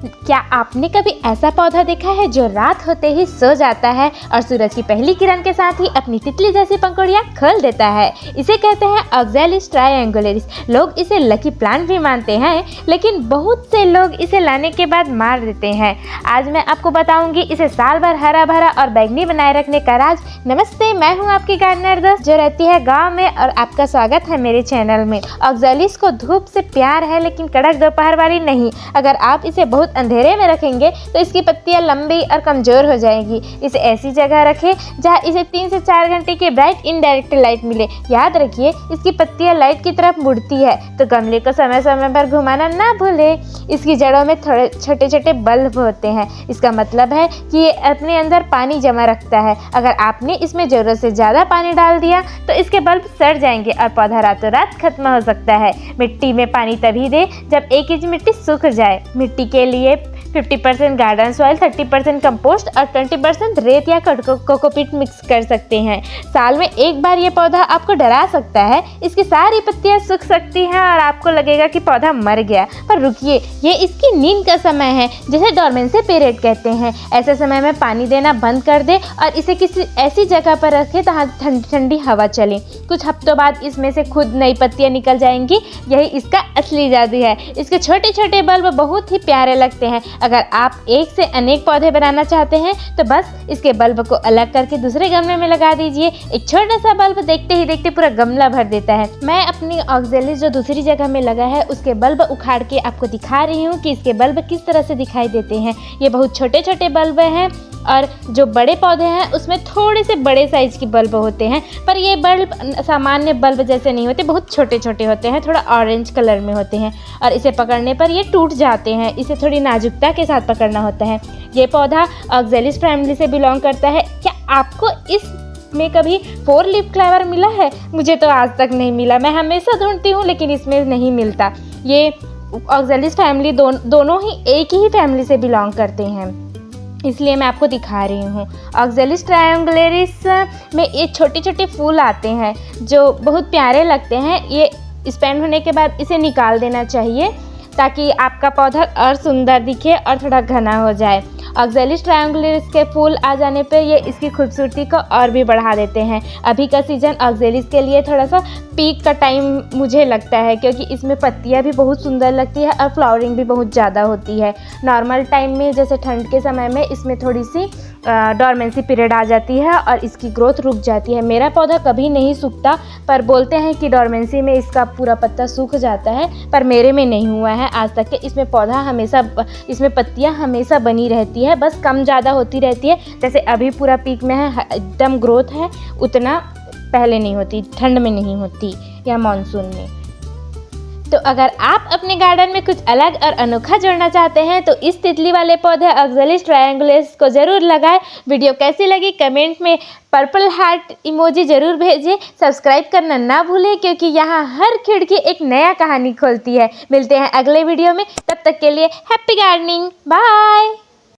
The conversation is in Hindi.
क्या आपने कभी ऐसा पौधा देखा है जो रात होते ही सो जाता है और सूरज की पहली किरण के साथ ही अपनी तितली जैसी पंखुड़ियां खोल देता है? इसे कहते हैं ऑक्ज़ैलिस ट्रायंगुलरिस। लोग इसे लकी प्लांट भी मानते हैं, लेकिन बहुत से लोग इसे लाने के बाद मार देते हैं। आज मैं आपको बताऊंगी इसे साल भर हरा भरा और बैंगनी बनाए रखने का राज। नमस्ते, मैं हूँ आपकी गार्डनर दोस्त जो रहती है गाँव में, और आपका स्वागत है मेरे चैनल में। ऑक्ज़ैलिस को धूप से प्यार है, लेकिन कड़क दोपहर वाली नहीं। अगर आप इसे बहुत अंधेरे में रखेंगे तो इसकी पत्तियां लंबी और कमजोर हो जाएगी। इसे ऐसी जगह रखें जहां इसे 3 से 4 घंटे की ब्राइट इनडायरेक्ट लाइट मिले। याद रखिए, इसकी पत्तियां लाइट की तरफ मुड़ती है, तो गमले को समय समय पर घुमाना ना भूलें। इसकी जड़ों में थोड़े छोटे छोटे बल्ब होते हैं। इसका मतलब है कि ये अपने अंदर पानी जमा रखता है। अगर आपने इसमें ज़रूरत से ज़्यादा पानी डाल दिया तो इसके बल्ब सड़ जाएंगे और पौधा रातों रात खत्म हो सकता है। मिट्टी में पानी तभी दे जब 1 इंच मिट्टी सूख जाए। मिट्टी के लिए 50% गार्डन सॉइल, 30% कंपोस्ट और 20% रेत या कोकोपीट मिक्स कर सकते हैं। साल में एक बार ये पौधा आपको डरा सकता है। इसकी सारी पत्तियां सूख सकती हैं और आपको लगेगा कि पौधा मर गया, पर रुकिए, ये इसकी नींद का समय है, जिसे डोरमेंसी पीरियड कहते हैं। ऐसे समय में पानी देना बंद कर दे और इसे किसी ऐसी जगह पर रखें जहाँ ठंडी ठंडी हवा चले। कुछ हफ्तों बाद इसमें से खुद नई पत्तियां निकल जाएंगी। यही इसका असली जादू है। इसके छोटे छोटे बल्ब बहुत ही प्यारे लगते हैं। अगर आप एक से अनेक पौधे बनाना चाहते हैं तो बस इसके बल्ब को अलग करके दूसरे गमले में लगा दीजिए। एक छोटा सा बल्ब देखते ही देखते पूरा गमला भर देता है। मैं अपनी ऑक्ज़ैलिस जो दूसरी जगह में लगा है उसके बल्ब उखाड़ के आपको दिखा रही हूँ कि इसके बल्ब किस तरह से दिखाई देते हैं। ये बहुत छोटे छोटे बल्ब हैं और जो बड़े पौधे हैं उसमें थोड़े से बड़े साइज के बल्ब होते हैं, पर ये बल्ब सामान्य बल्ब जैसे नहीं होते, बहुत छोटे छोटे होते हैं, थोड़ा ऑरेंज कलर में होते हैं और इसे पकड़ने पर ये टूट जाते हैं। इसे थोड़ी नाजुकता के साथ पकड़ना होता है। ये पौधा ऑक्ज़ैलिस फैमिली से बिलोंग करता है। क्या आपको इस में कभी 4 लीफ क्लेवर मिला है? मुझे तो आज तक नहीं मिला। मैं हमेशा ढूंढती हूँ लेकिन इसमें नहीं मिलता। ये ऑक्ज़ैलिस फैमिली दोनों ही एक ही फैमिली से बिलोंग करते हैं, इसलिए मैं आपको दिखा रही हूँ। ऑक्ज़ैलिस ट्रायंगुलरिस में ये छोटे छोटे फूल आते हैं जो बहुत प्यारे लगते हैं। ये स्पेंड होने के बाद इसे निकाल देना चाहिए ताकि आपका पौधा और सुंदर दिखे और थोड़ा घना हो जाए। ऑक्ज़ैलिस ट्रायंगुलरिस के फूल आ जाने पर ये इसकी खूबसूरती को और भी बढ़ा देते हैं। अभी का सीज़न ऑक्ज़ैलिस के लिए थोड़ा सा पीक का टाइम मुझे लगता है, क्योंकि इसमें पत्तियां भी बहुत सुंदर लगती है और फ्लावरिंग भी बहुत ज़्यादा होती है। नॉर्मल टाइम में जैसे ठंड के समय में इसमें थोड़ी सी डोरमेंसी पीरियड आ जाती है और इसकी ग्रोथ रुक जाती है। मेरा पौधा कभी नहीं सूखता, पर बोलते हैं कि डोरमेंसी में इसका पूरा पत्ता सूख जाता है, पर मेरे में नहीं हुआ है आज तक के। इसमें पौधा हमेशा, इसमें पत्तियां हमेशा बनी रहती है, बस कम ज़्यादा होती रहती है। जैसे अभी पूरा पीक में है, एकदम ग्रोथ है, उतना पहले नहीं होती, ठंड में नहीं होती या मानसून में। तो अगर आप अपने गार्डन में कुछ अलग और अनोखा जोड़ना चाहते हैं तो इस तितली वाले पौधे ऑक्ज़ैलिस ट्रायंगुलरिस को ज़रूर लगाएं। वीडियो कैसी लगी कमेंट में पर्पल हार्ट इमोजी ज़रूर भेजें। सब्सक्राइब करना ना भूलें, क्योंकि यहाँ हर खिड़की एक नया कहानी खोलती है। मिलते हैं अगले वीडियो में, तब तक के लिए हैप्पी गार्डनिंग, बाय।